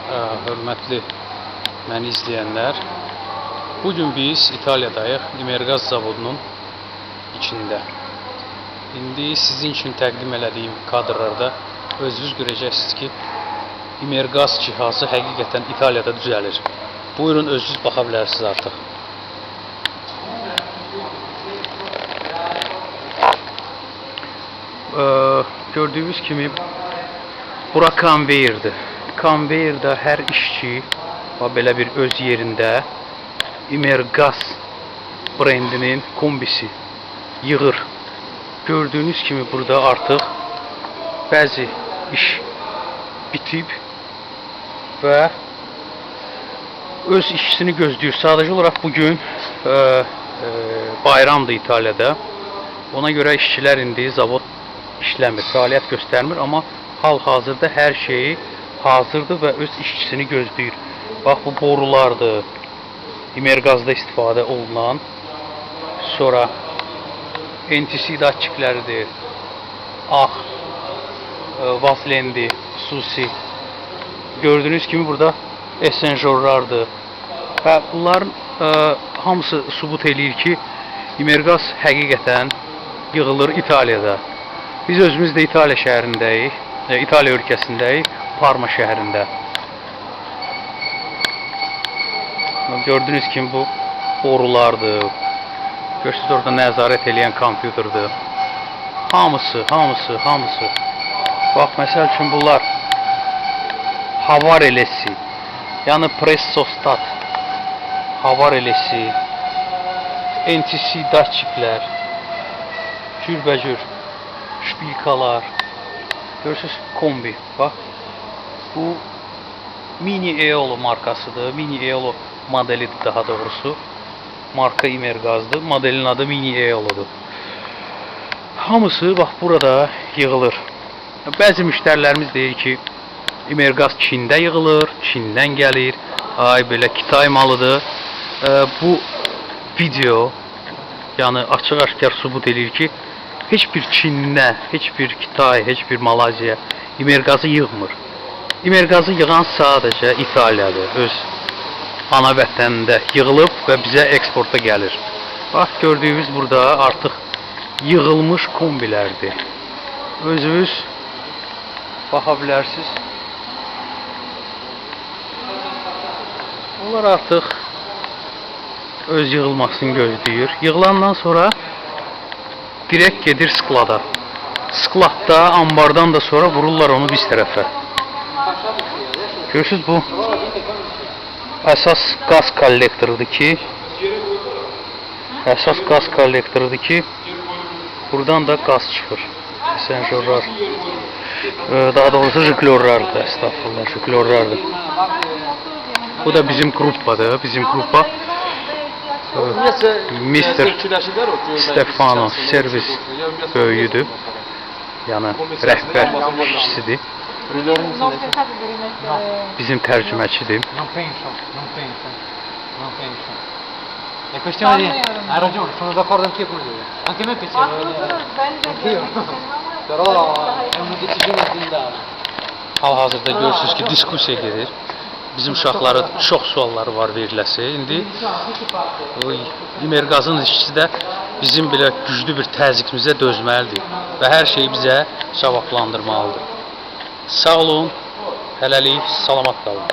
Hörmətli məni izləyənlər, bugün biz İtaliyadayıq, İmergaz zavodunun içində. İndi sizin üçün təqdim elədiyim kadrlarda özünüz görəcəksiniz ki, İmergaz cihazı həqiqətən İtaliyada düzəlir. Buyurun, özünüz baxa bilərsiniz artıq. Gördüyünüz kimi bura konveyerdir. Konveyerdə hər işçi belə bir öz yerində İmergaz brendinin kombisi yığır. Gördüyünüz kimi burada artıq bəzi iş bitib və öz işçisini gözləyir. Sadəcə olaraq bugün bayramdır İtaliyada. Ona görə işçilər indi zavod işləmir, fəaliyyət göstərmir, amma hal-hazırda hər şeyi hazırdır və öz işçisini gözləyir. Bax, bu borulardır, İmergazda istifadə olunan. Sonra NTC datçikləridir, ağ, vazlendi, xüsusi. Gördüyünüz kimi burada esenjorlardır. Və bunların hamısı sübut eləyir ki, İmergaz həqiqətən yığılır İtaliyada. Biz özümüz də İtaliya şəhərindəyik, İtaliya ölkəsindəyik, Parma şəhərində. Gördüyünüz kimi bu borulardır. Görürsünüz orada nəzarət eləyən kompüterdir. Hamısı. Bax, məsəl üçün bunlar hava reləsi, yəni pressostat, hava reləsi, NTC datçiklər, cürbəcür şpilkalar. Görürsünüz, kombi. Bax, bu Mini Eolo markasıdır. Mini Eolo modelidir daha doğrusu. Marka İmergaz'dır. Modelin adı Mini Eolo'dur. Hamısı bax burada yığılır. Bəzi müştərilərimiz deyir ki, İmergaz Çində yığılır, Çindən gəlir. Ay belə Kitay malıdır. Bu video yəni açıq-aşkar sübut edir ki, heç bir Çinlə, heç bir Kitay, heç bir Malazya İmergazı yığmır. İmergazı yığan sadəcə İtaliyadır. Öz ana vətənində yığılıb və bizə eksporta gəlir. Bax, gördüyünüz burada artıq yığılmış kombilərdir. Özünüz baxa bilərsiniz. Onlar artıq öz yığılmasını gözləyir. Yığılandan sonra direkt gedir sklada. Skladda, ambardan da sonra vururlar onu biz tərəfə. Görürsünüz, bu əsas qaz kollektorudur ki, buradan da qaz çıxır. Esenjorlar, daha doğrusu jiklorlardır, estağfurullah, jiklorlardır. Bu da bizim gruppadır, Mr. Stefano servis böyüyüdür. Yəni rəhbər işçisidir. Bizim tərcüməçidir. È questione di... Hai ragione, sono d'accordo anch'io con lui. Anche a me piaceva anch'io. Però è una decisione aziendale. Hal-hazırda görürsünüz ki, diskusiya gedir. Bizim uşaqların çox sualları var veriləsi. İndi İmergazın işçisi də bizim belə güclü bir təzyiqimizə dözməlidir və hər şeyi bizə cavablandırmalıdır. Sağ olun, hələlik salamat qalın.